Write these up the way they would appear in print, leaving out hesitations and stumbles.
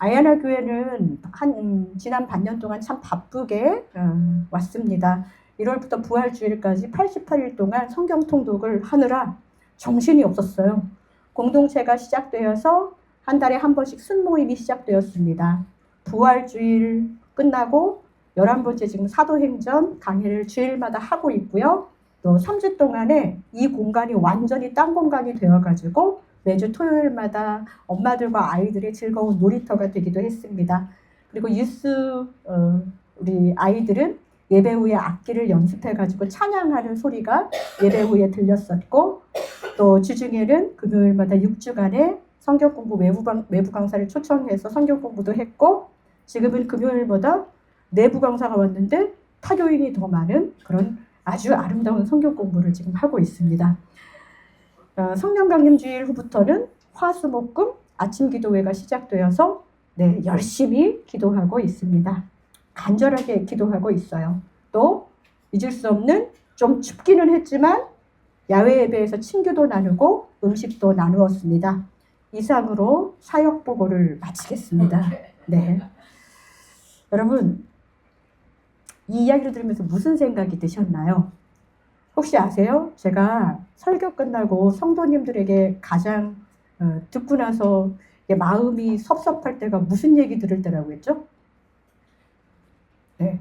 아야나 교회는 지난 반년 동안 참 바쁘게 왔습니다. 1월부터 부활주일까지 88일 동안 성경 통독을 하느라 정신이 없었어요. 공동체가 시작되어서 한 달에 한 번씩 순모임이 시작되었습니다. 부활주일 끝나고 11번째 지금 사도행전 강의를 주일마다 하고 있고요. 또 3주 동안에 이 공간이 완전히 딴 공간이 되어가지고 매주 토요일마다 엄마들과 아이들의 즐거운 놀이터가 되기도 했습니다. 그리고 유스 우리 아이들은 예배 후에 악기를 연습해가지고 찬양하는 소리가 예배 후에 들렸었고, 또 주중에는 금요일마다 6주간의 성경 공부 외부 강사를 초청해서 성경 공부도 했고, 지금은 금요일마다 내부 강사가 왔는데 타교인이 더 많은 그런 아주 아름다운 성경 공부를 지금 하고 있습니다. 성령 강림 주일 후부터는 화수목금 아침 기도회가 시작되어서 열심히 기도하고 있습니다. 간절하게 기도하고 있어요. 또 잊을 수 없는, 좀 춥기는 했지만 야외 예배에서 친교도 나누고 음식도 나누었습니다. 이상으로 사역 보고를 마치겠습니다. 네. 여러분, 이 이야기를 들으면서 무슨 생각이 드셨나요? 혹시 아세요? 제가 설교 끝나고 성도님들에게 가장 듣고 나서 마음이 섭섭할 때가 무슨 얘기 들을 때라고 했죠? 네.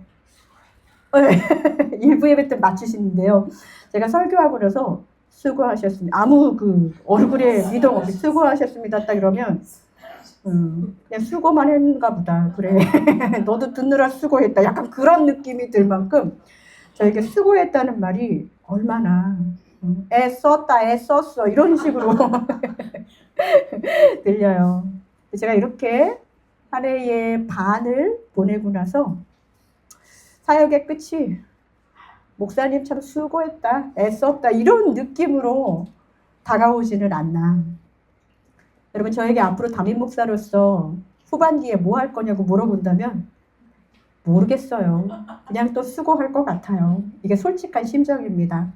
일부 예배 때 맞추시는데요. 제가 설교하고 나서 수고하셨습니다. 아무 얼굴에 미동 없이 수고하셨습니다. 딱 이러면 그냥 수고만 했는가 보다. 그래. 너도 듣느라 수고했다. 약간 그런 느낌이 들 만큼 저에게 수고했다는 말이 얼마나 애썼다, 애썼어 이런 식으로 들려요. 제가 이렇게 한 해의 반을 보내고 나서 사역의 끝이 목사님 참 수고했다, 애썼다 이런 느낌으로 다가오지는 않나. 여러분, 저에게 앞으로 담임 목사로서 후반기에 뭐 할 거냐고 물어본다면 모르겠어요. 그냥 또 수고할 것 같아요. 이게 솔직한 심정입니다.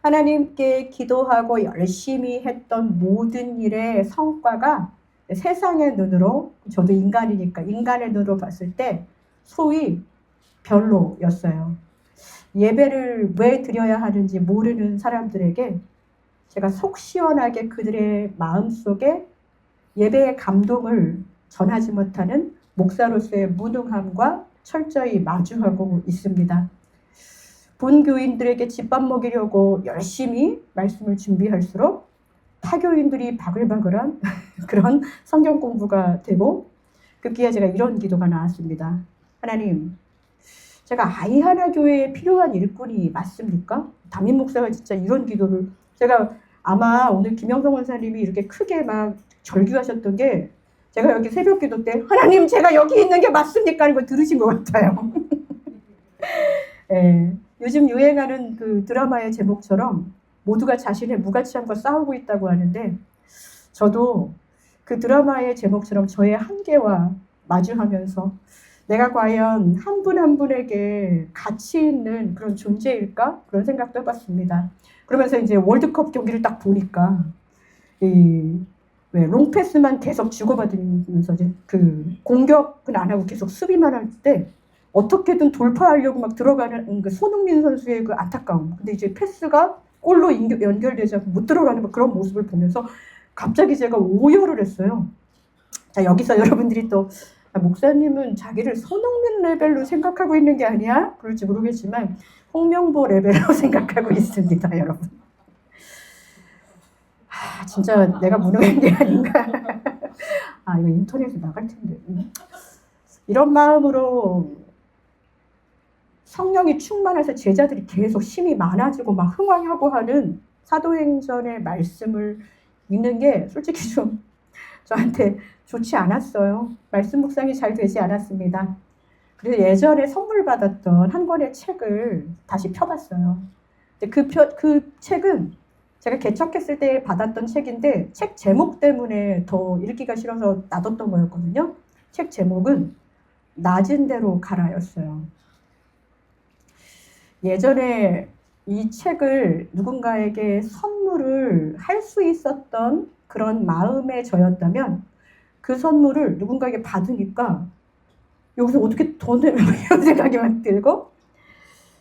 하나님께 기도하고 열심히 했던 모든 일의 성과가 세상의 눈으로, 저도 인간이니까 인간의 눈으로 봤을 때 소위 별로였어요. 예배를 왜 드려야 하는지 모르는 사람들에게 제가 속 시원하게 그들의 마음속에 예배의 감동을 전하지 못하는 목사로서의 무능함과 철저히 마주하고 있습니다. 본교인들에게 집밥 먹이려고 열심히 말씀을 준비할수록 타교인들이 바글바글한 그런 성경 공부가 되고, 급기야 제가 이런 기도가 나왔습니다. 하나님, 제가 아이하나 교회에 필요한 일꾼이 맞습니까? 담임 목사가 진짜 이런 기도를, 제가 아마 오늘 김영성 원사님이 이렇게 크게 막 절규하셨던 게 제가 여기 새벽 기도 때 하나님 제가 여기 있는 게 맞습니까? 하는 걸 들으신 것 같아요. 네, 요즘 유행하는 그 드라마의 제목처럼 모두가 자신의 무가치함과 싸우고 있다고 하는데, 저도 그 드라마의 제목처럼 저의 한계와 마주하면서 내가 과연 한 분 한 분에게 가치 있는 그런 존재일까? 그런 생각도 해봤습니다. 그러면서 이제 월드컵 경기를 딱 보니까 왜 롱패스만 계속 주고받으면서 그 공격은 안 하고 계속 수비만 할 때 어떻게든 돌파하려고 막 들어가는 그 손흥민 선수의 그 안타까움. 근데 이제 패스가 골로 연결되지 않고 못 들어가는 그런 모습을 보면서 갑자기 제가 오열을 했어요. 자, 여기서 여러분들이 또 목사님은 자기를 손흥민 레벨로 생각하고 있는 게 아니야? 그럴지 모르겠지만 홍명보 레벨로 생각하고 있습니다, 여러분. 진짜 내가 무능한 게 아닌가. 이거 인터넷에 나갈 텐데. 이런 마음으로 성령이 충만해서 제자들이 계속 힘이 많아지고 막 흥황하고 하는 사도행전의 말씀을 읽는 게 솔직히 좀 저한테 좋지 않았어요. 말씀 묵상이 잘 되지 않았습니다. 그래서 예전에 선물 받았던 한 권의 책을 다시 펴봤어요. 근데 그 책은 제가 개척했을 때 받았던 책인데 책 제목 때문에 더 읽기가 싫어서 놔뒀던 거였거든요. 책 제목은 낮은 대로 가라였어요. 예전에 이 책을 누군가에게 선물을 할 수 있었던 그런 마음의 저였다면 그 선물을 누군가에게 받으니까 여기서 어떻게 더 내면 이런 생각이 막 들고,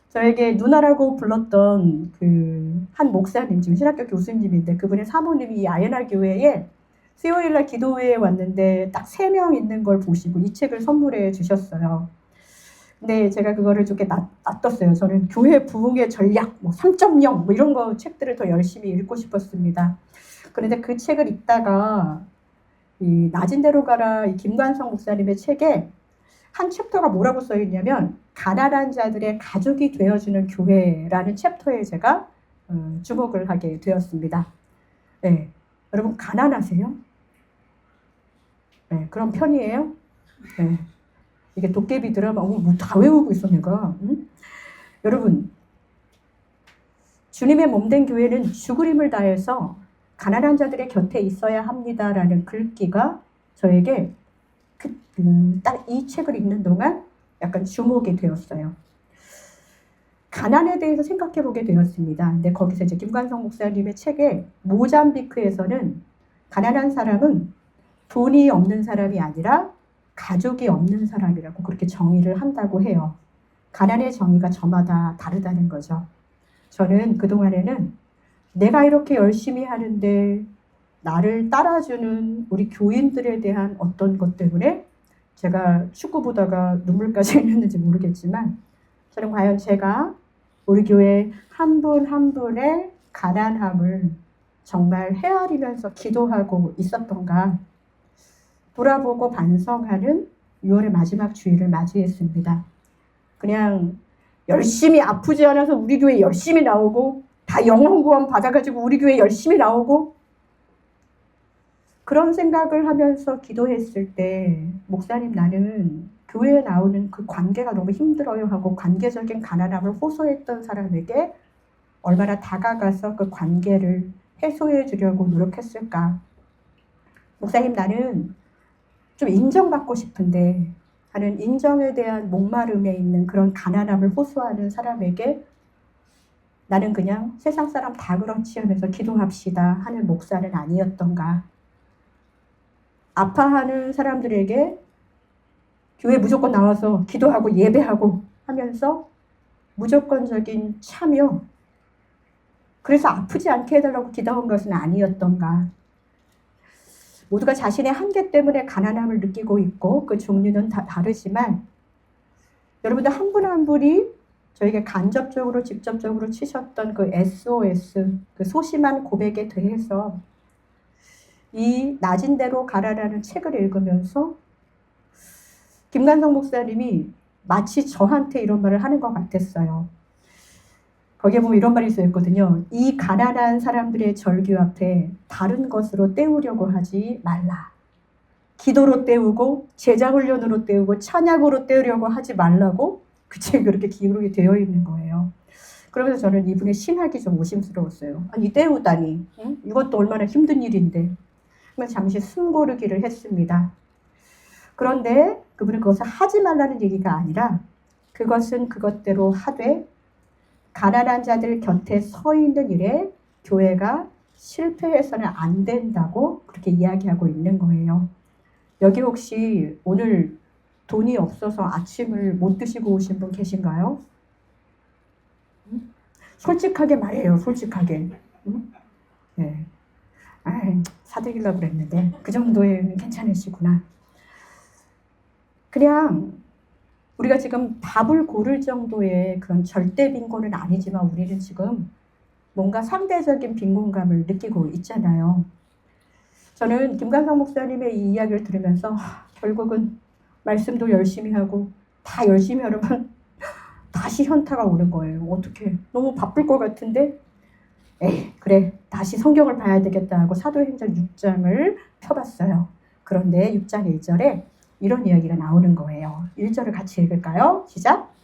저에게 누나라고 불렀던 그 한 목사님, 지금 신학교 교수님인데 그분의 사모님이 이 아예나 교회에 수요일날 기도회에 왔는데 딱 3명 있는 걸 보시고 이 책을 선물해 주셨어요. 근데 제가 그거를 좀 이렇게 놔뒀어요. 저는 교회 부흥의 전략, 3.0 이런 거 책들을 더 열심히 읽고 싶었습니다. 그런데 그 책을 읽다가 이 낮은 데로 가라, 이 김관성 목사님의 책에 한 챕터가 뭐라고 써 있냐면 가난한 자들의 가족이 되어주는 교회라는 챕터에 제가 주목을 하게 되었습니다. 네. 여러분 가난하세요? 네. 그런 편이에요? 네. 이게 도깨비 드라마 뭐 다 외우고 있어 내가. 응? 여러분 주님의 몸된 교회는 죽을 힘을 다해서 가난한 자들의 곁에 있어야 합니다라는 글귀가 저에게 딱 이 책을 읽는 동안 약간 주목이 되었어요. 가난에 대해서 생각해 보게 되었습니다. 근데 거기서 이제 김관성 목사님의 책에 모잠비크에서는 가난한 사람은 돈이 없는 사람이 아니라 가족이 없는 사람이라고 그렇게 정의를 한다고 해요. 가난의 정의가 저마다 다르다는 거죠. 저는 그동안에는 내가 이렇게 열심히 하는데 나를 따라주는 우리 교인들에 대한 어떤 것 때문에 제가 축구 보다가 눈물까지 흘렸는지 모르겠지만 저는 과연 제가 우리 교회 한 분 한 분의 가난함을 정말 헤아리면서 기도하고 있었던가 돌아보고 반성하는 6월의 마지막 주일을 맞이했습니다. 그냥 열심히 아프지 않아서 우리 교회 열심히 나오고 다 영혼 구원 받아가지고 우리 교회 열심히 나오고 그런 생각을 하면서 기도했을 때 목사님 나는 교회에 나오는 그 관계가 너무 힘들어요 하고 관계적인 가난함을 호소했던 사람에게 얼마나 다가가서 그 관계를 해소해 주려고 노력했을까. 목사님 나는 좀 인정받고 싶은데 하는 인정에 대한 목마름에 있는 그런 가난함을 호소하는 사람에게 나는 그냥 세상 사람 다 그렇지 하면서 기도합시다 하는 목사는 아니었던가. 아파하는 사람들에게 교회 무조건 나와서 기도하고 예배하고 하면서 무조건적인 참여, 그래서 아프지 않게 해달라고 기도한 것은 아니었던가. 모두가 자신의 한계 때문에 가난함을 느끼고 있고 그 종류는 다 다르지만 여러분들 한 분 한 분이 저에게 간접적으로 직접적으로 치셨던 그 SOS, 그 소심한 고백에 대해서 이 낮은 대로 가라라는 책을 읽으면서 김관성 목사님이 마치 저한테 이런 말을 하는 것 같았어요. 거기에 보면 이런 말이 써있거든요. 이 가난한 사람들의 절규 앞에 다른 것으로 때우려고 하지 말라. 기도로 때우고 제자훈련으로 때우고 찬양으로 때우려고 하지 말라고 그 책에 그렇게 기록이 되어 있는 거예요. 그러면서 저는 이분의 신학이 좀 의심스러웠어요. 아니 때우다니, 응? 이것도 얼마나 힘든 일인데. 잠시 숨 고르기를 했습니다. 그런데 그분은 그것을 하지 말라는 얘기가 아니라 그것은 그것대로 하되 가난한 자들 곁에 서 있는 일에 교회가 실패해서는 안 된다고 그렇게 이야기하고 있는 거예요. 여기 혹시 오늘 돈이 없어서 아침을 못 드시고 오신 분 계신가요? 솔직하게 말해요. 솔직하게. 네. 사드리려고 그랬는데 그 정도에는 괜찮으시구나. 그냥 우리가 지금 밥을 고를 정도의 그런 절대 빈곤은 아니지만 우리는 지금 뭔가 상대적인 빈곤감을 느끼고 있잖아요. 저는 김관성 목사님의 이 이야기를 들으면서 결국은 말씀도 열심히 하고 다 열심히 하려면 다시 현타가 오는 거예요. 어떻게 너무 바쁠 것 같은데 에이 그래 다시 성경을 봐야 되겠다 하고 사도행전 6장을 펴봤어요. 그런데 6장 1절에 이런 이야기가 나오는 거예요. 1절을 같이 읽을까요? 시작!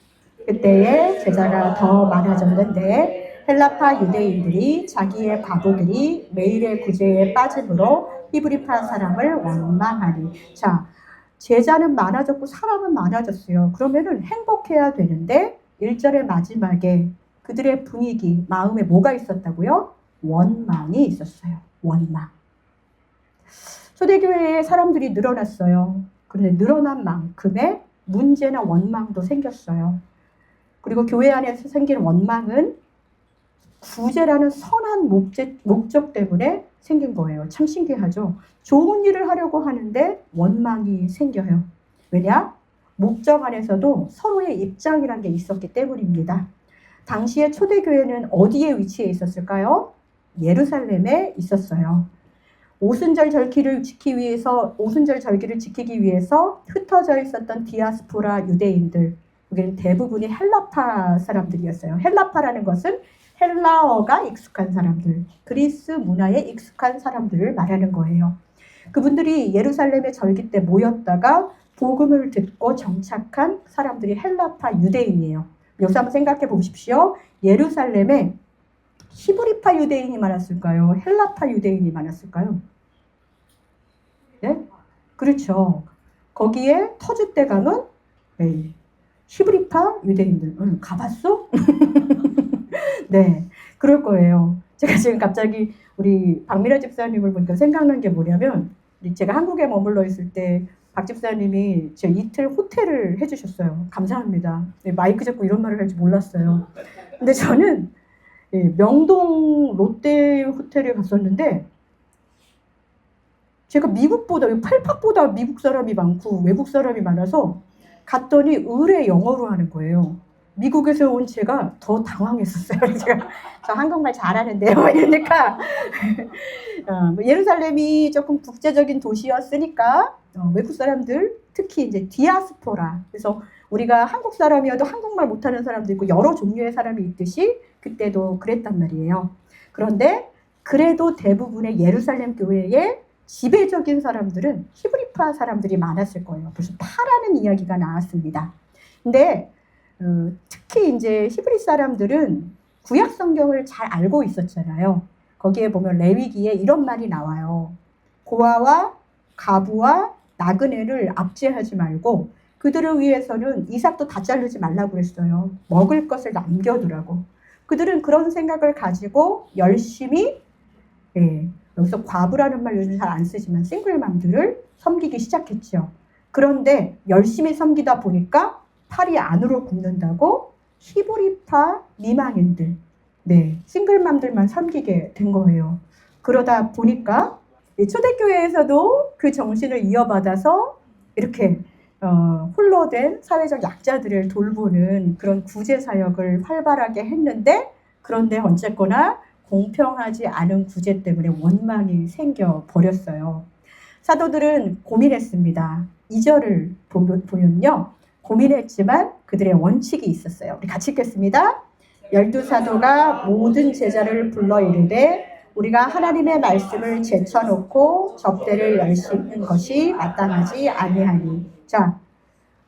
그때에 제자가 더 많아졌는데 헬라파 유대인들이 자기의 바보들이 매일의 구제에 빠짐으로 히브리파 사람을 원망하니. 자, 제자는 많아졌고 사람은 많아졌어요. 그러면은 행복해야 되는데 1절의 마지막에 그들의 분위기, 마음에 뭐가 있었다고요? 원망이 있었어요. 원망. 초대교회에 사람들이 늘어났어요. 그런데 늘어난 만큼의 문제나 원망도 생겼어요. 그리고 교회 안에서 생긴 원망은 구제라는 선한 목적 때문에 생긴 거예요. 참 신기하죠. 좋은 일을 하려고 하는데 원망이 생겨요. 왜냐? 목적 안에서도 서로의 입장이라는 게 있었기 때문입니다. 당시에 초대교회는 어디에 위치해 있었을까요? 예루살렘에 있었어요. 오순절 절기를 지키기 위해서 흩어져 있었던 디아스포라 유대인들, 여기는 대부분이 헬라파 사람들이었어요. 헬라파라는 것은 헬라어가 익숙한 사람들, 그리스 문화에 익숙한 사람들을 말하는 거예요. 그분들이 예루살렘의 절기 때 모였다가 복음을 듣고 정착한 사람들이 헬라파 유대인이에요. 여기서 한번 생각해 보십시오. 예루살렘에 히브리파 유대인이 많았을까요? 헬라파 유대인이 많았을까요? 네? 그렇죠. 거기에 터줏대감은 히브리파 유대인들. 가봤어? 네, 그럴 거예요. 제가 지금 갑자기 우리 박미라 집사님을 보니까 생각난 게 뭐냐면, 제가 한국에 머물러 있을 때 박 집사님이 저 이틀 호텔을 해주셨어요. 감사합니다. 마이크 잡고 이런 말을 할 줄 몰랐어요. 근데 저는 명동 롯데 호텔에 갔었는데, 제가 미국보다, 팔팍보다 미국 사람이 많고 외국 사람이 많아서 갔더니 의뢰 영어로 하는 거예요. 미국에서 온 제가 더 당황했었어요. 제가 저 한국말 잘하는데요. 이러니까 예루살렘이 조금 국제적인 도시였으니까 외국 사람들, 특히 이제 디아스포라, 그래서 우리가 한국 사람이어도 한국말 못하는 사람도 있고 여러 종류의 사람이 있듯이 그때도 그랬단 말이에요. 그런데 그래도 대부분의 예루살렘 교회에 지배적인 사람들은 히브리파 사람들이 많았을 거예요. 그래서 파라는 이야기가 나왔습니다. 근데 특히 이제 히브리 사람들은 구약 성경을 잘 알고 있었잖아요. 거기에 보면 레위기에 이런 말이 나와요. 고아와 가부와 나그네를 압제하지 말고 그들을 위해서는 이삭도 다 자르지 말라고 그랬어요. 먹을 것을 남겨두라고. 그들은 그런 생각을 가지고 열심히, 여기서 과부라는 말 요즘 잘 안 쓰지만 싱글맘들을 섬기기 시작했죠. 그런데 열심히 섬기다 보니까 팔이 안으로 굽는다고 히브리파 미망인들, 싱글맘들만 섬기게 된 거예요. 그러다 보니까 초대교회에서도 그 정신을 이어받아서 이렇게 홀로 된 사회적 약자들을 돌보는 그런 구제 사역을 활발하게 했는데, 그런데 어쨌거나 공평하지 않은 구제 때문에 원망이 생겨버렸어요. 사도들은 고민했습니다. 2절을 보면요, 고민했지만 그들의 원칙이 있었어요. 우리 같이 읽겠습니다. 12사도가 모든 제자를 불러 이르되 우리가 하나님의 말씀을 제쳐놓고 접대를 열심히 것이 마땅하지 아니하니. 자,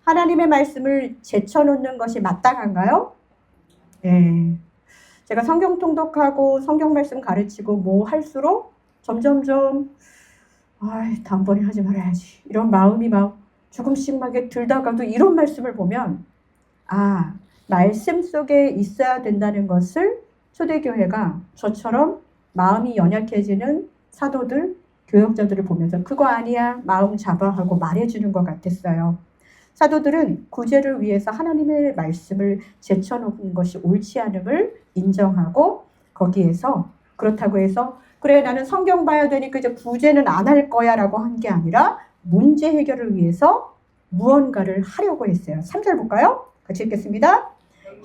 하나님의 말씀을 제쳐놓는 것이 마땅한가요? 네. 제가 성경 통독하고 성경 말씀 가르치고 뭐 할수록 점점점 다음번에 하지 말아야지 이런 마음이 막 조금씩 막 들다가도 이런 말씀을 보면 말씀 속에 있어야 된다는 것을 초대교회가 저처럼 마음이 연약해지는 사도들, 교역자들을 보면서 그거 아니야, 마음 잡아 하고 말해주는 것 같았어요. 사도들은 구제를 위해서 하나님의 말씀을 제쳐놓은 것이 옳지 않음을 인정하고, 거기에서 그렇다고 해서 그래 나는 성경 봐야 되니까 이제 구제는 안 할 거야 라고 한 게 아니라 문제 해결을 위해서 무언가를 하려고 했어요. 3절 볼까요? 같이 읽겠습니다.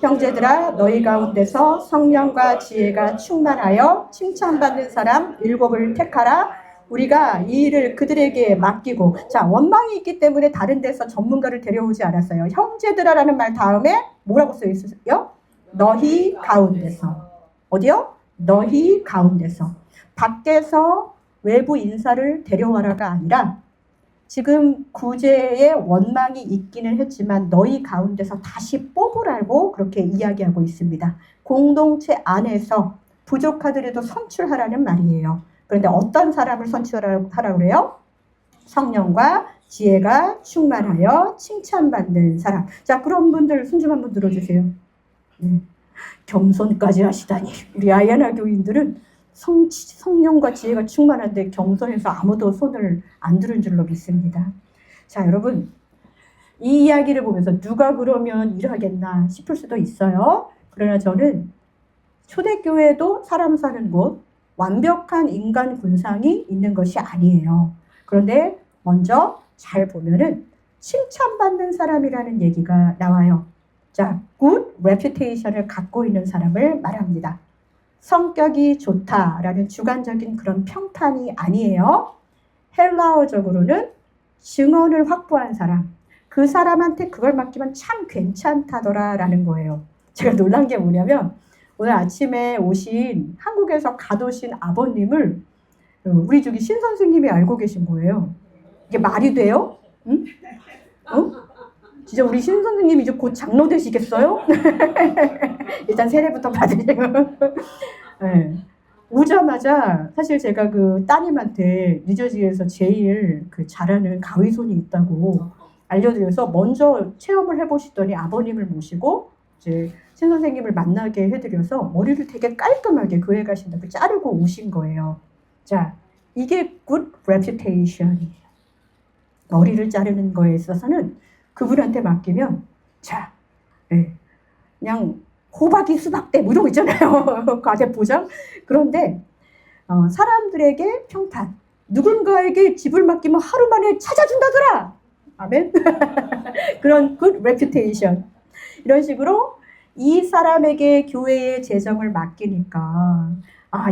형제들아, 너희 가운데서 성령과 지혜가 충만하여 칭찬받는 사람 7을 택하라. 우리가 이 일을 그들에게 맡기고. 자, 원망이 있기 때문에 다른 데서 전문가를 데려오지 않았어요. 형제들아라는 말 다음에 뭐라고 써 있어요? 너희 가운데서. 어디요? 너희 가운데서. 밖에서 외부 인사를 데려와라가 아니라, 지금 구제에 원망이 있기는 했지만 너희 가운데서 다시 뽑으라고 그렇게 이야기하고 있습니다. 공동체 안에서 부족하더라도 선출하라는 말이에요. 그런데 어떤 사람을 선출하라고 그래요? 성령과 지혜가 충만하여 칭찬받는 사람. 자, 그런 분들 손 좀 한번 들어주세요. 겸손까지 하시다니. 우리 아야나 교인들은 성령과 지혜가 충만한데 겸손해서 아무도 손을 안 들은 줄로 믿습니다. 자, 여러분, 이 이야기를 보면서 누가 그러면 일하겠나 싶을 수도 있어요. 그러나 저는 초대교회도 사람 사는 곳, 완벽한 인간 군상이 있는 것이 아니에요. 그런데 먼저 잘 보면은 칭찬받는 사람이라는 얘기가 나와요. 자, good reputation을 갖고 있는 사람을 말합니다. 성격이 좋다라는 주관적인 그런 평판이 아니에요. 헬라어적으로는 증언을 확보한 사람, 그 사람한테 그걸 맡기면 참 괜찮다더라라는 거예요. 제가 놀란 게 뭐냐면 오늘 아침에 오신 한국에서 가도신 아버님을 우리 저기 신 선생님이 알고 계신 거예요. 이게 말이 돼요? 응? 진짜 우리 신 선생님 이제 곧 장로 되시겠어요? 일단 세례부터 받으시고. 네. 오자마자 사실 제가 그 따님한테 뉴저지에서 제일 그 잘하는 가위손이 있다고 알려드려서 먼저 체험을 해보시더니 아버님을 모시고 이제 신 선생님을 만나게 해드려서 머리를 되게 깔끔하게 교회 가신다고 자르고 오신 거예요. 자, 이게 good reputation이에요. 머리를 자르는 거에 있어서는 그분한테 맡기면 자, 네, 그냥 호박이 수박대 뭐 이런 거 있잖아요. 과대 포장. 그런데 사람들에게 평판, 누군가에게 집을 맡기면 하루 만에 찾아준다더라. 아멘. 그런 good reputation. 이런 식으로 이 사람에게 교회의 재정을 맡기니까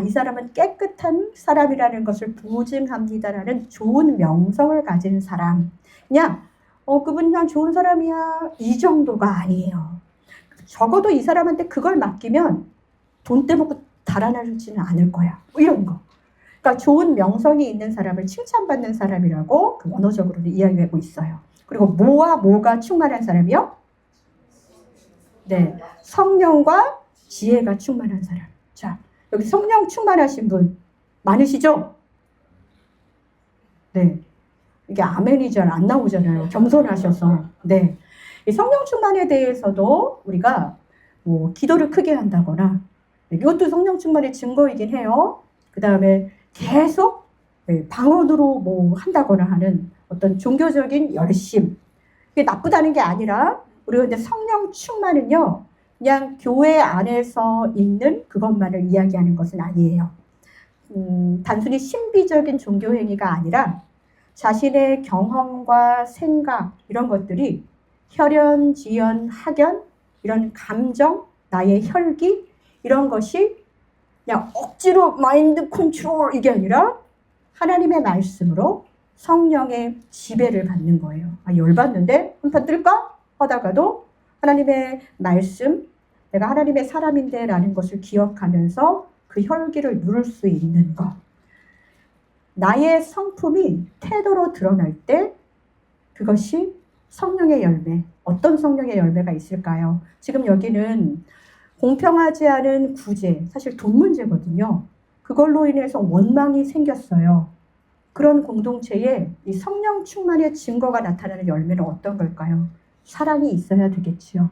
이 사람은 깨끗한 사람이라는 것을 보증합니다라는 좋은 명성을 가진 사람. 그냥 그분 그냥 좋은 사람이야 이 정도가 아니에요. 적어도 이 사람한테 그걸 맡기면 돈 떼먹고 달아나지는 않을 거야. 뭐 이런 거. 그러니까 좋은 명성이 있는 사람을 칭찬받는 사람이라고 그 원어적으로는 이야기하고 있어요. 그리고 뭐와 뭐가 충만한 사람이요? 네, 성령과 지혜가 충만한 사람. 자, 여기 성령 충만하신 분 많으시죠? 네, 이게 아멘이 잘 안 나오잖아요. 겸손하셔서. 네, 이 성령 충만에 대해서도 우리가 뭐 기도를 크게 한다거나 이것도 성령 충만의 증거이긴 해요. 그 다음에 계속 방언으로 뭐 한다거나 하는 어떤 종교적인 열심. 이게 나쁘다는 게 아니라 우리가 근데 성령 충만은요, 그냥 교회 안에서 있는 그것만을 이야기하는 것은 아니에요. 단순히 신비적인 종교 행위가 아니라 자신의 경험과 생각 이런 것들이 혈연, 지연, 학연 이런 감정, 나의 혈기 이런 것이 그냥 억지로 마인드 컨트롤 이게 아니라 하나님의 말씀으로 성령의 지배를 받는 거예요. 열받는데 한판 뜰까? 하다가도 하나님의 말씀, 내가 하나님의 사람인데 라는 것을 기억하면서 그 혈기를 누를 수 있는 것. 나의 성품이 태도로 드러날 때 그것이 성령의 열매. 어떤 성령의 열매가 있을까요? 지금 여기는 공평하지 않은 구제, 사실 돈 문제거든요. 그걸로 인해서 원망이 생겼어요. 그런 공동체에 이 성령 충만의 증거가 나타나는 열매는 어떤 걸까요? 사랑이 있어야 되겠지요.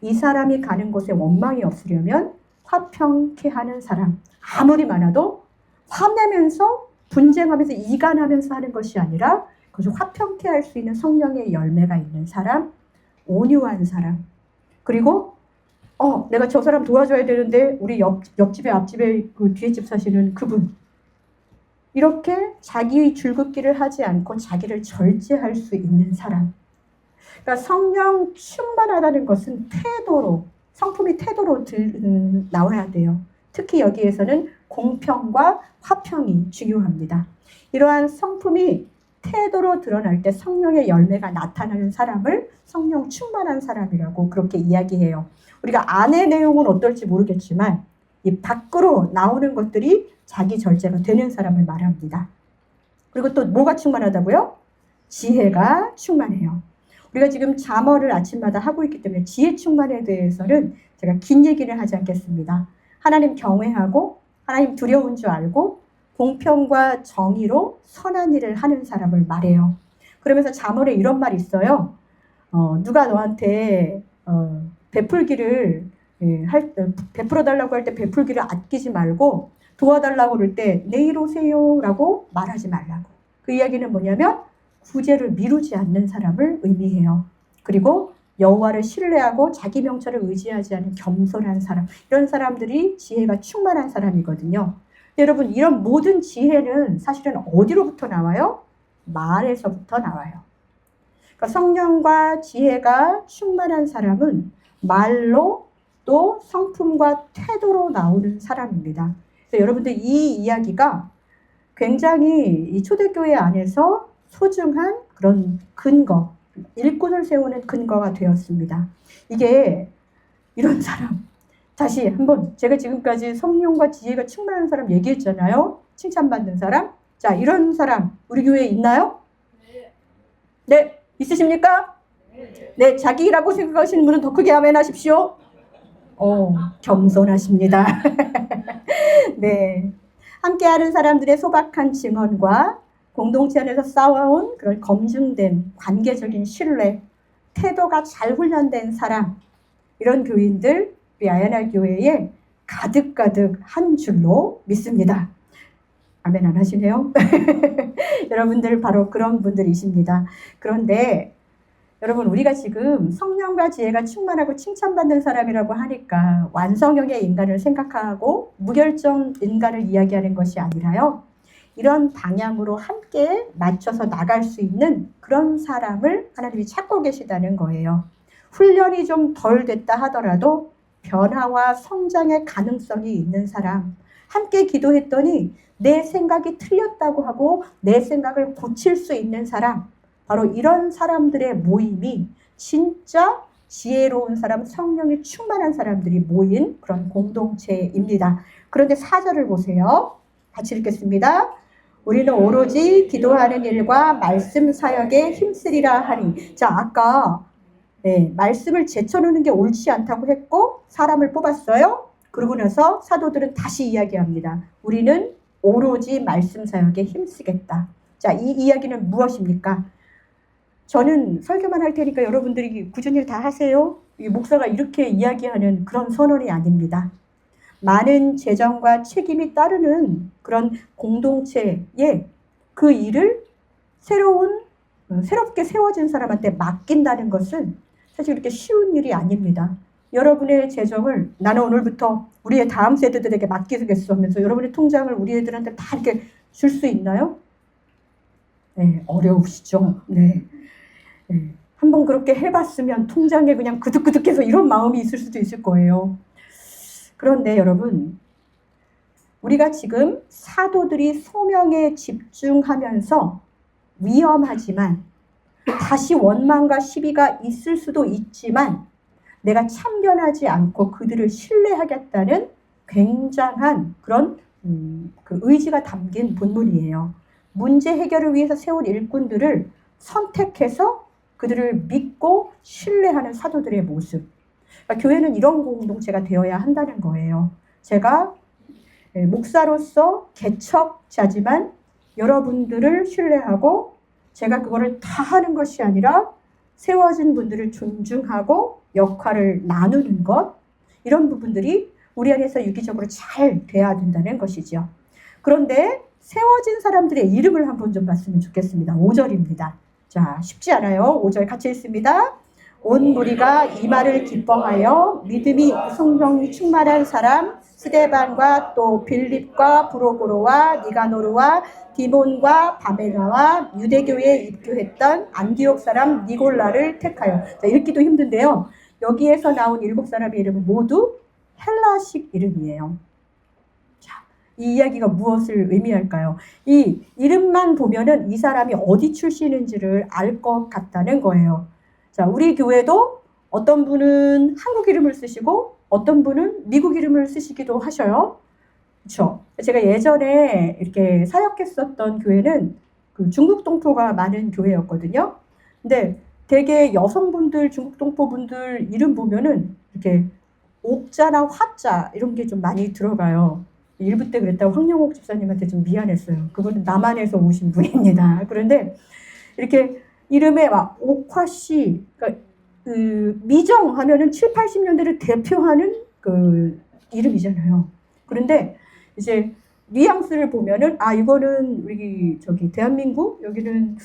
이 사람이 가는 곳에 원망이 없으려면 화평케 하는 사람, 아무리 많아도 화내면서 분쟁하면서 이간하면서 하는 것이 아니라 그것을 화평케 할 수 있는 성령의 열매가 있는 사람, 온유한 사람. 그리고 내가 저 사람 도와줘야 되는데 우리 옆집에 앞집에 그 뒤에 집 사시는 그분. 이렇게 자기의 줄긋기를 하지 않고 자기를 절제할 수 있는 사람. 그러니까 성령 충만하다는 것은 태도로, 성품이 태도로 나와야 돼요. 특히 여기에서는 공평과 화평이 중요합니다. 이러한 성품이 태도로 드러날 때 성령의 열매가 나타나는 사람을 성령 충만한 사람이라고 그렇게 이야기해요. 우리가 안의 내용은 어떨지 모르겠지만 이 밖으로 나오는 것들이 자기 절제가 되는 사람을 말합니다. 그리고 또 뭐가 충만하다고요? 지혜가 충만해요. 우리가 지금 잠언을 아침마다 하고 있기 때문에 지혜 충만에 대해서는 제가 긴 얘기를 하지 않겠습니다. 하나님 경외하고 하나님 두려운 줄 알고 공평과 정의로 선한 일을 하는 사람을 말해요. 그러면서 잠언에 이런 말이 있어요. 누가 너한테 베풀기를 베풀어 달라고 할 때 베풀기를 아끼지 말고 도와달라고 그럴 때 내일 오세요 라고 말하지 말라고. 그 이야기는 뭐냐면 구제를 미루지 않는 사람을 의미해요. 그리고 여호와를 신뢰하고 자기 명철을 의지하지 않는 겸손한 사람, 이런 사람들이 지혜가 충만한 사람이거든요. 여러분, 이런 모든 지혜는 사실은 어디로부터 나와요? 말에서부터 나와요. 그러니까 성령과 지혜가 충만한 사람은 말로 또 성품과 태도로 나오는 사람입니다. 그래서 여러분들 이 이야기가 굉장히 이 초대교회 안에서 소중한 그런 근거, 일꾼을 세우는 근거가 되었습니다. 이게 이런 사람, 다시 한번 제가 지금까지 성령과 지혜가 충만한 사람 얘기했잖아요. 칭찬받는 사람. 자, 이런 사람 우리 교회에 있나요? 네, 있으십니까? 네, 자기라고 생각하시는 분은 더 크게 아멘 하십시오. 겸손하십니다. 네, 함께하는 사람들의 소박한 증언과 공동체 안에서 쌓아온 그런 검증된 관계적인 신뢰, 태도가 잘 훈련된 사람, 이런 교인들 우리 아야나 교회에 가득가득 한 줄로 믿습니다. 아멘 안 하시네요? 여러분들 바로 그런 분들이십니다. 그런데 여러분, 우리가 지금 성령과 지혜가 충만하고 칭찬받는 사람이라고 하니까 완성형의 인간을 생각하고 무결점 인간을 이야기하는 것이 아니라요, 이런 방향으로 함께 맞춰서 나갈 수 있는 그런 사람을 하나님이 찾고 계시다는 거예요. 훈련이 좀 덜 됐다 하더라도 변화와 성장의 가능성이 있는 사람, 함께 기도했더니 내 생각이 틀렸다고 하고 내 생각을 고칠 수 있는 사람, 바로 이런 사람들의 모임이 진짜 지혜로운 사람, 성령이 충만한 사람들이 모인 그런 공동체입니다. 그런데 4절을 보세요. 같이 읽겠습니다. 우리는 오로지 기도하는 일과 말씀 사역에 힘쓰리라 하니. 자, 아까 말씀을 제쳐놓는 게 옳지 않다고 했고 사람을 뽑았어요. 그러고 나서 사도들은 다시 이야기합니다. 우리는 오로지 말씀 사역에 힘쓰겠다. 자, 이 이야기는 무엇입니까? 저는 설교만 할 테니까 여러분들이 굳은 일 다 하세요. 이 목사가 이렇게 이야기하는 그런 선언이 아닙니다. 많은 재정과 책임이 따르는 그런 공동체에 그 일을 새롭게 세워진 사람한테 맡긴다는 것은 사실 그렇게 쉬운 일이 아닙니다. 여러분의 재정을 나는 오늘부터 우리의 다음 세대들에게 맡기겠어 하면서 여러분의 통장을 우리 애들한테 다 이렇게 줄 수 있나요? 네, 어려우시죠? 네. 한번 그렇게 해봤으면 통장에 그냥 그득그득해서 이런 마음이 있을 수도 있을 거예요. 그런데 여러분, 우리가 지금 사도들이 소명에 집중하면서 위험하지만 다시 원망과 시비가 있을 수도 있지만 내가 참견하지 않고 그들을 신뢰하겠다는 굉장한 그런 그 의지가 담긴 본문이에요. 문제 해결을 위해서 세운 일꾼들을 선택해서 그들을 믿고 신뢰하는 사도들의 모습. 그러니까 교회는 이런 공동체가 되어야 한다는 거예요. 제가 목사로서 개척자지만 여러분들을 신뢰하고 제가 그거를 다 하는 것이 아니라 세워진 분들을 존중하고 역할을 나누는 것, 이런 부분들이 우리 안에서 유기적으로 잘 돼야 된다는 것이죠. 그런데 세워진 사람들의 이름을 한번 좀 봤으면 좋겠습니다. 5절입니다. 자, 쉽지 않아요. 5절 같이 읽습니다. 온 무리가 이 말을 기뻐하여 믿음이 성령이 충만한 사람 스데반과 또 빌립과 브로고로와 니가노르와 디몬과 바메나와 유대교에 입교했던 안디옥 사람 니골라를 택하여. 자, 읽기도 힘든데요. 여기에서 나온 7사람의 이름은 모두 헬라식 이름이에요. 자, 이 이야기가 무엇을 의미할까요? 이 이름만 보면은 이 사람이 어디 출신인지를 알 것 같다는 거예요. 자, 우리 교회도 어떤 분은 한국 이름을 쓰시고 어떤 분은 미국 이름을 쓰시기도 하셔요. 그렇죠? 제가 예전에 이렇게 사역했었던 교회는 그 중국 동포가 많은 교회였거든요. 근데 되게 여성분들, 중국 동포분들 이름 보면은 이렇게 옥자나 화자 이런 게 좀 많이 들어가요. 일부 때 그랬다고 황영옥 집사님한테 좀 미안했어요. 그분은 남한에서 오신 분입니다. 그런데 이렇게 이름에 막 옥화씨, 그러니까 그 미정 하면은 7, 80년대를 대표하는 그 이름이잖아요. 그런데 이제 뉘앙스를 보면은 이거는 우리 저기 대한민국, 여기는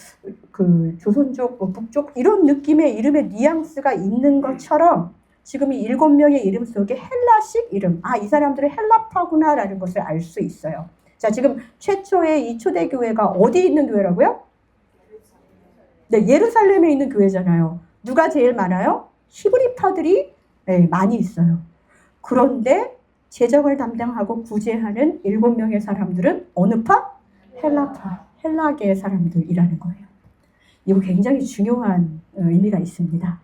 그 조선족, 뭐 북쪽 이런 느낌의 이름의 뉘앙스가 있는 것처럼 지금 이 7명의 이름 속에 헬라식 이름, 이 사람들은 헬라파구나라는 것을 알 수 있어요. 자, 지금 최초의 이 초대교회가 어디 있는 교회라고요? 네, 예루살렘에 있는 교회잖아요. 누가 제일 많아요? 히브리파들이 많이 있어요. 그런데 재정을 담당하고 구제하는 7명의 사람들은 어느 파? 헬라파, 헬라계의 사람들이라는 거예요. 이거 굉장히 중요한 의미가 있습니다.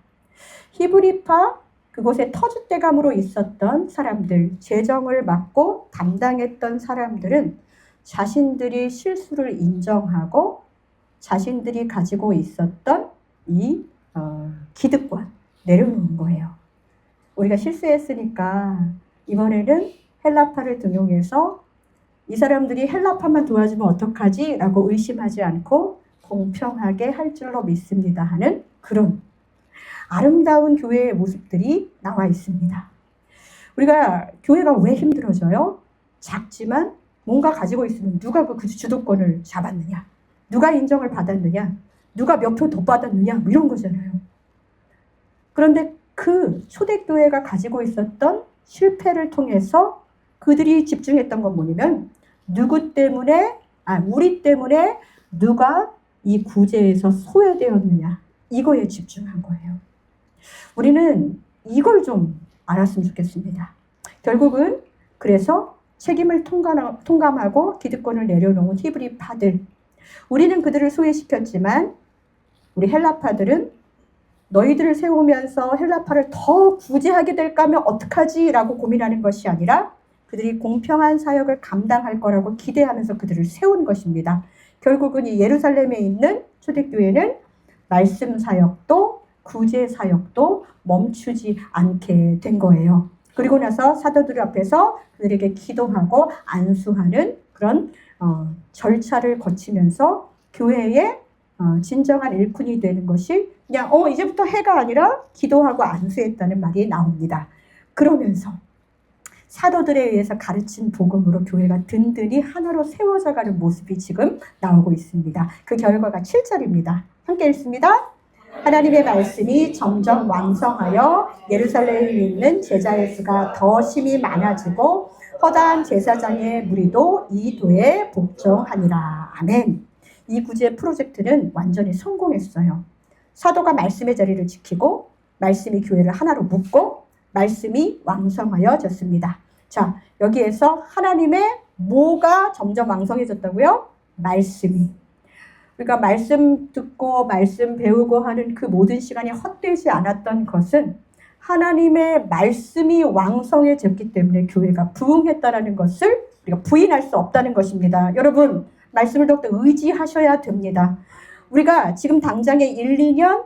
히브리파, 그곳에 터줏대감으로 있었던 사람들, 재정을 맡고 담당했던 사람들은 자신들이 실수를 인정하고 자신들이 가지고 있었던 이 기득권 내려놓은 거예요. 우리가 실수했으니까 이번에는 헬라파를 등용해서 이 사람들이 헬라파만 도와주면 어떡하지? 라고 의심하지 않고 공평하게 할 줄로 믿습니다 하는 그런 아름다운 교회의 모습들이 나와 있습니다. 우리가 교회가 왜 힘들어져요? 작지만 뭔가 가지고 있으면 누가 그 주도권을 잡았느냐? 누가 인정을 받았느냐? 누가 몇 표 더 받았느냐? 뭐 이런 거잖아요. 그런데 그 초대교회가 가지고 있었던 실패를 통해서 그들이 집중했던 건 뭐냐면 누구 때문에, 우리 때문에 누가 이 구제에서 소외되었느냐? 이거에 집중한 거예요. 우리는 이걸 좀 알았으면 좋겠습니다. 결국은 그래서 책임을 통감하고 기득권을 내려놓은 히브리파들, 우리는 그들을 소외시켰지만 우리 헬라파들은 너희들을 세우면서 헬라파를 더 구제하게 될까 하면 어떡하지? 라고 고민하는 것이 아니라 그들이 공평한 사역을 감당할 거라고 기대하면서 그들을 세운 것입니다. 결국은 이 예루살렘에 있는 초대교회는 말씀 사역도 구제 사역도 멈추지 않게 된 거예요. 그리고 나서 사도들 앞에서 그들에게 기도하고 안수하는 그런 절차를 거치면서 교회의 진정한 일꾼이 되는 것이 그냥 이제부터 해가 아니라 기도하고 안수했다는 말이 나옵니다. 그러면서 사도들에 의해서 가르친 복음으로 교회가 든든히 하나로 세워져가는 모습이 지금 나오고 있습니다. 그 결과가 7절입니다. 함께 읽습니다. 하나님의 말씀이 점점 왕성하여 예루살렘에 있는 제자의 수가 더 심히 많아지고 허다한 제사장의 무리도 이 도에 복종하니라. 아멘. 이 구제 프로젝트는 완전히 성공했어요. 사도가 말씀의 자리를 지키고 말씀이 교회를 하나로 묶고 말씀이 왕성하여졌습니다. 자, 여기에서 하나님의 뭐가 점점 왕성해졌다고요? 말씀이. 그러니까 말씀 듣고 말씀 배우고 하는 그 모든 시간이 헛되지 않았던 것은 하나님의 말씀이 왕성해졌기 때문에 교회가 부흥했다는 것을 우리가 부인할 수 없다는 것입니다. 여러분, 말씀을 더욱더 의지하셔야 됩니다. 우리가 지금 당장의 1, 2년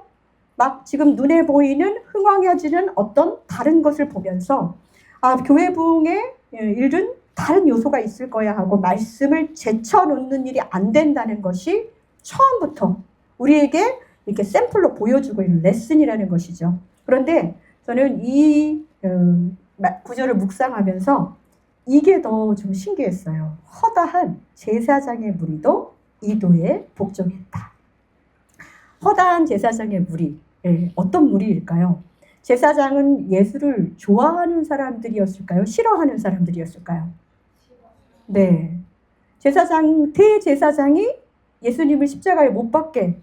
막 지금 눈에 보이는 흥황해지는 어떤 다른 것을 보면서 교회 부흥의 일은 다른 요소가 있을 거야 하고 말씀을 제쳐놓는 일이 안 된다는 것이 처음부터 우리에게 이렇게 샘플로 보여주고 있는 레슨이라는 것이죠. 그런데 저는 이 구절을 묵상하면서 이게 더 좀 신기했어요. 허다한 제사장의 무리도 이도에 복종했다. 허다한 제사장의 무리, 어떤 무리일까요? 제사장은 예수를 좋아하는 사람들이었을까요? 싫어하는 사람들이었을까요? 네, 대제사장이 예수님을 십자가에 못 박게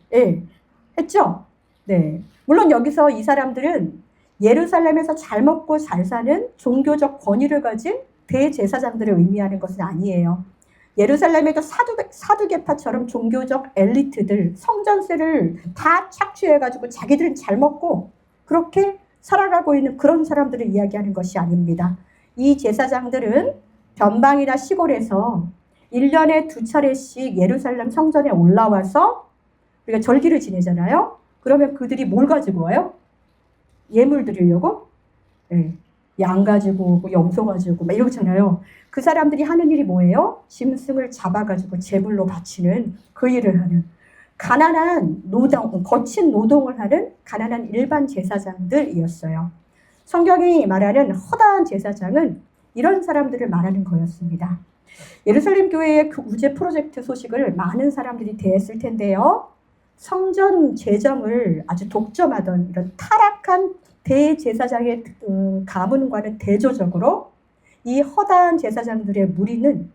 했죠. 네, 물론 여기서 이 사람들은 예루살렘에서 잘 먹고 잘 사는 종교적 권위를 가진 대제사장들을 의미하는 것은 아니에요. 예루살렘에도 사두개파처럼 종교적 엘리트들, 성전세를 다 착취해가지고 자기들은 잘 먹고 그렇게 살아가고 있는 그런 사람들을 이야기하는 것이 아닙니다. 이 제사장들은 변방이나 시골에서 1년에 2차례씩 예루살렘 성전에 올라와서 우리가 절기를 지내잖아요. 그러면 그들이 뭘 가지고 와요? 예물 드리려고? 양 가지고 오고 염소 가지고 오고 막 이러잖아요. 그 사람들이 하는 일이 뭐예요? 짐승을 잡아가지고 제물로 바치는 그 일을 하는 가난한 노동, 거친 노동을 하는 가난한 일반 제사장들이었어요. 성경이 말하는 허다한 제사장은 이런 사람들을 말하는 거였습니다. 예루살렘 교회의 그 우제 프로젝트 소식을 많은 사람들이 대했을 텐데요. 성전 재정을 아주 독점하던 이런 타락한 대제사장의 가문과는 대조적으로 이 허다한 제사장들의 무리는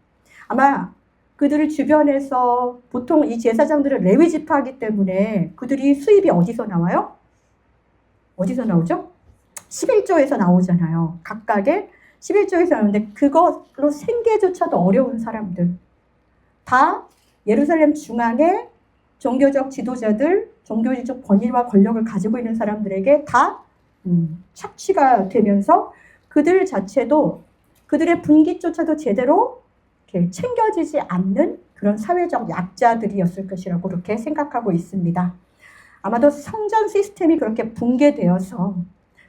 아마 그들을 주변에서 보통 이 제사장들은 레위 지파이기 때문에 그들이 수입이 어디서 나와요? 어디서 나오죠? 11조에서 나오잖아요. 각각의 11조에서 나오는데 그걸로 생계조차도 어려운 사람들 다 예루살렘 중앙에 종교적 지도자들, 종교적 권위와 권력을 가지고 있는 사람들에게 다 착취가 되면서 그들 자체도 그들의 분깃조차도 제대로 이렇게 챙겨지지 않는 그런 사회적 약자들이었을 것이라고 그렇게 생각하고 있습니다. 아마도 성전 시스템이 그렇게 붕괴되어서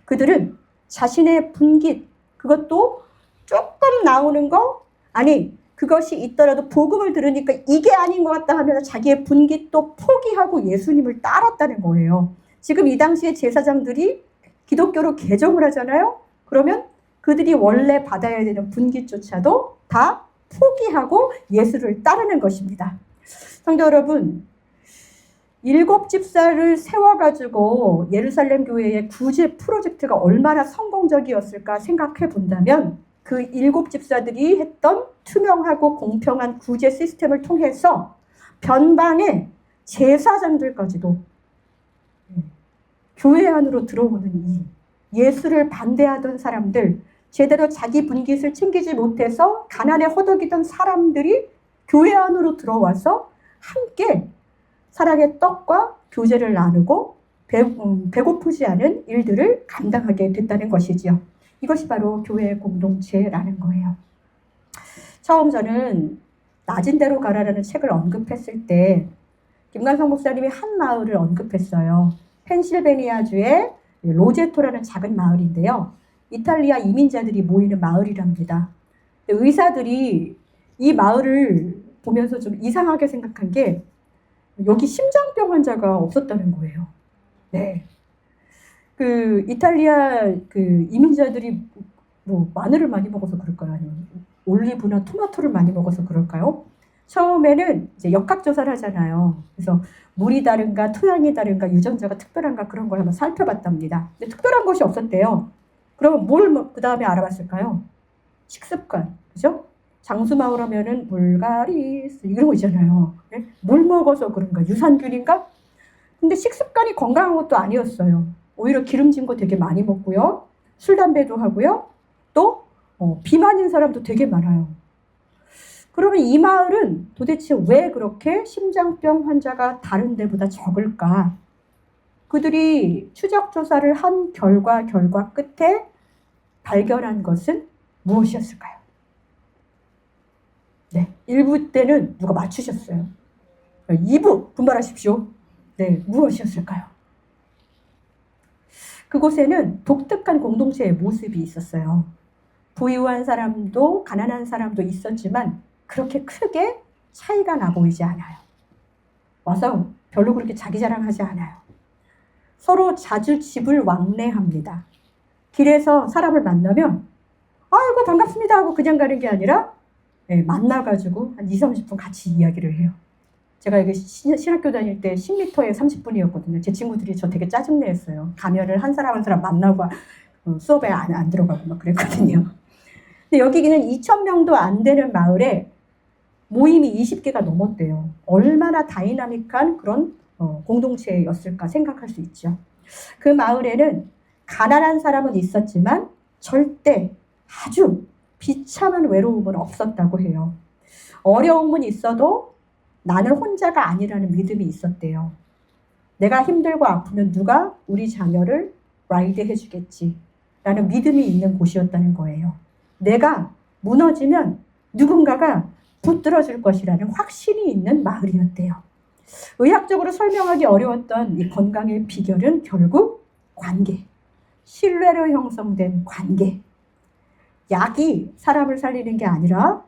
그들은 자신의 분깃, 그것도 조금 나오는 거, 아니 그것이 있더라도 복음을 들으니까 이게 아닌 것 같다 하면서 자기의 분깃도 포기하고 예수님을 따랐다는 거예요. 지금 이 당시에 제사장들이 기독교로 개종을 하잖아요. 그러면 그들이 원래 받아야 되는 분깃조차도 다 포기하고 예수를 따르는 것입니다. 성도 여러분, 7집사를 세워가지고 예루살렘 교회의 구제 프로젝트가 얼마나 성공적이었을까 생각해 본다면 그 7집사들이 했던 투명하고 공평한 구제 시스템을 통해서 변방의 제사장들까지도 교회 안으로 들어오는 이 예수를 반대하던 사람들, 제대로 자기 분깃을 챙기지 못해서 가난에 허덕이던 사람들이 교회 안으로 들어와서 함께 사랑의 떡과 교제를 나누고 배고프지 않은 일들을 감당하게 됐다는 것이지요. 이것이 바로 교회의 공동체라는 거예요. 처음 저는 낮은 데로 가라라는 책을 언급했을 때 김관성 목사님이 한 마을을 언급했어요. 펜실베니아주의 로제토라는 작은 마을인데요. 이탈리아 이민자들이 모이는 마을이랍니다. 의사들이 이 마을을 보면서 좀 이상하게 생각한 게 여기 심장병 환자가 없었다는 거예요. 네. 그 이탈리아 그 이민자들이 뭐 마늘을 많이 먹어서 그럴까요? 아니면 올리브나 토마토를 많이 먹어서 그럴까요? 처음에는 이제 역학조사를 하잖아요. 그래서 물이 다른가, 토양이 다른가, 유전자가 특별한가 그런 걸 한번 살펴봤답니다. 근데 특별한 것이 없었대요. 그러면 뭘 그 다음에 알아봤을까요? 식습관, 그죠? 장수마을 하면은 불가리스 이런 거 있잖아요. 네? 물 먹어서 그런가, 유산균인가? 근데 식습관이 건강한 것도 아니었어요. 오히려 기름진 거 되게 많이 먹고요. 술, 담배도 하고요. 또 비만인 사람도 되게 많아요. 그러면 이 마을은 도대체 왜 그렇게 심장병 환자가 다른 데보다 적을까? 그들이 추적 조사를 한 결과 끝에 발견한 것은 무엇이었을까요? 네, 1부 때는 누가 맞추셨어요. 2부 분발하십시오. 네, 무엇이었을까요? 그곳에는 독특한 공동체의 모습이 있었어요. 부유한 사람도 가난한 사람도 있었지만 그렇게 크게 차이가 나 보이지 않아요. 와서 별로 그렇게 자기 자랑하지 않아요. 서로 자주 집을 왕래합니다. 길에서 사람을 만나면 아이고 반갑습니다 하고 그냥 가는 게 아니라 만나가지고 한 20-30분 같이 이야기를 해요. 제가 여기 신학교 다닐 때 10m에 30분이었거든요. 제 친구들이 저 되게 짜증내었어요. 가면은 한 사람 만나고 수업에 안 들어가고 막 그랬거든요. 근데 여기는 2,000명도 안 되는 마을에 모임이 20개가 넘었대요. 얼마나 다이나믹한 그런 공동체였을까 생각할 수 있죠. 그 마을에는 가난한 사람은 있었지만 절대 아주 비참한 외로움은 없었다고 해요. 어려움은 있어도 나는 혼자가 아니라는 믿음이 있었대요. 내가 힘들고 아프면 누가 우리 자녀를 라이드 해주겠지 라는 믿음이 있는 곳이었다는 거예요. 내가 무너지면 누군가가 붙들어줄 것이라는 확신이 있는 마을이었대요. 의학적으로 설명하기 어려웠던 이 건강의 비결은 결국 관계, 신뢰로 형성된 관계. 약이 사람을 살리는 게 아니라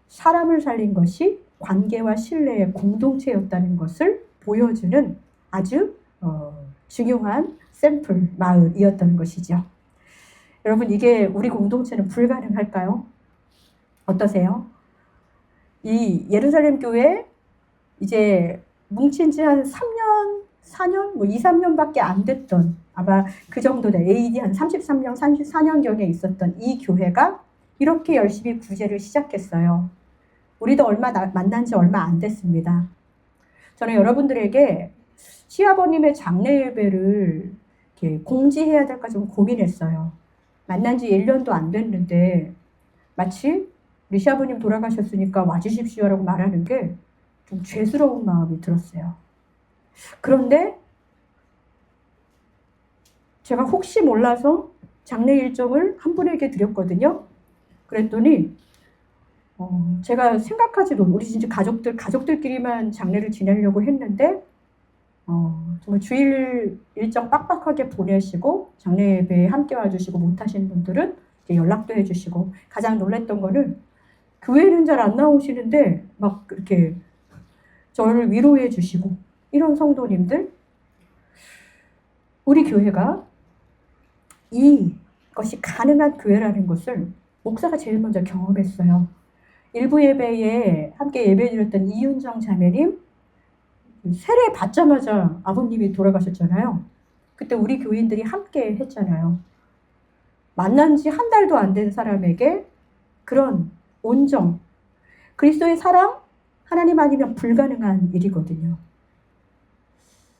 사람을 살린 것이 관계와 신뢰의 공동체였다는 것을 보여주는 아주 중요한 샘플 마을이었다는 것이죠. 여러분, 이게 우리 공동체는 불가능할까요? 어떠세요? 이 예루살렘 교회 이제 뭉친 지 한 3년, 4년, 뭐 2, 3년밖에 안 됐던, 아마 그 정도 돼. AD 한 33년, 34년경에 있었던 이 교회가 이렇게 열심히 구제를 시작했어요. 우리도 만난 지 얼마 안 됐습니다. 저는 여러분들에게 시아버님의 장례 예배를 이렇게 공지해야 될까 좀 고민했어요. 만난 지 1년도 안 됐는데 마치 우리 시아버님 돌아가셨으니까 와주십시오라고 말하는 게 좀 죄스러운 마음이 들었어요. 그런데 제가 혹시 몰라서 장례 일정을 한 분에게 드렸거든요. 그랬더니 제가 생각하지도 우리 진짜 가족들끼리만 장례를 지내려고 했는데 정말 주일 일정 빡빡하게 보내시고 장례 예배에 함께 와주시고 못하신 분들은 연락도 해주시고, 가장 놀랐던 거는 교회는 잘 안 나오시는데 막 이렇게 저를 위로해 주시고, 이런 성도님들. 우리 교회가 이것이 가능한 교회라는 것을 목사가 제일 먼저 경험했어요. 일부 예배에 함께 예배드렸던 이윤정 자매님, 세례 받자마자 아버님이 돌아가셨잖아요. 그때 우리 교인들이 함께 했잖아요. 만난 지 한 달도 안 된 사람에게 그런 온정, 그리스도의 사랑, 하나님 아니면 불가능한 일이거든요.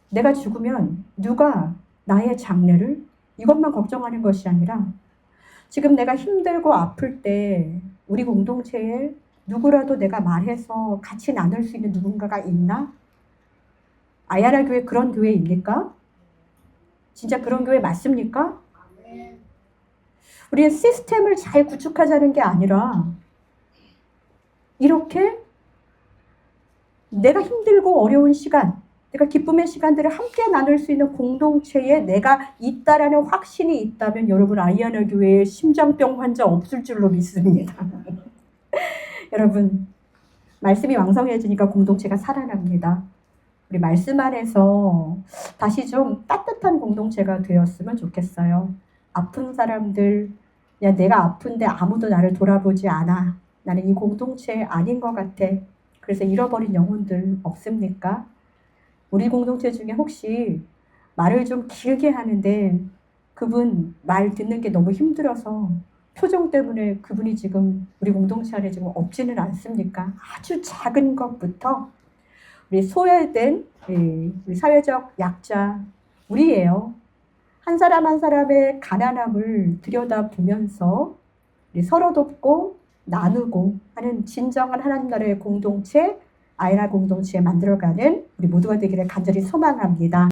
내가 죽으면 누가 나의 장례를, 이것만 걱정하는 것이 아니라 지금 내가 힘들고 아플 때 우리 공동체에 누구라도 내가 말해서 같이 나눌 수 있는 누군가가 있나? 아야나 교회 그런 교회입니까? 진짜 그런 교회 맞습니까? 우리의 시스템을 잘 구축하자는 게 아니라 이렇게 내가 힘들고 어려운 시간, 내가 기쁨의 시간들을 함께 나눌 수 있는 공동체에 내가 있다라는 확신이 있다면 여러분, 아이아나 교회에 심장병 환자 없을 줄로 믿습니다. 여러분, 말씀이 왕성해지니까 공동체가 살아납니다. 우리 말씀 안에서 다시 좀 따뜻한 공동체가 되었으면 좋겠어요. 아픈 사람들, 야, 내가 아픈데 아무도 나를 돌아보지 않아. 나는 이 공동체 아닌 것 같아. 그래서 잃어버린 영혼들 없습니까? 우리 공동체 중에 혹시 말을 좀 길게 하는데 그분 말 듣는 게 너무 힘들어서 표정 때문에 그분이 지금 우리 공동체 안에 지금 없지는 않습니까? 아주 작은 것부터 우리 소외된 우리 사회적 약자, 우리예요. 한 사람 한 사람의 가난함을 들여다보면서 우리 서로 돕고 나누고 하는 진정한 하나님 나라의 공동체, 아이나 공동체 만들어가는 우리 모두가 되기를 간절히 소망합니다.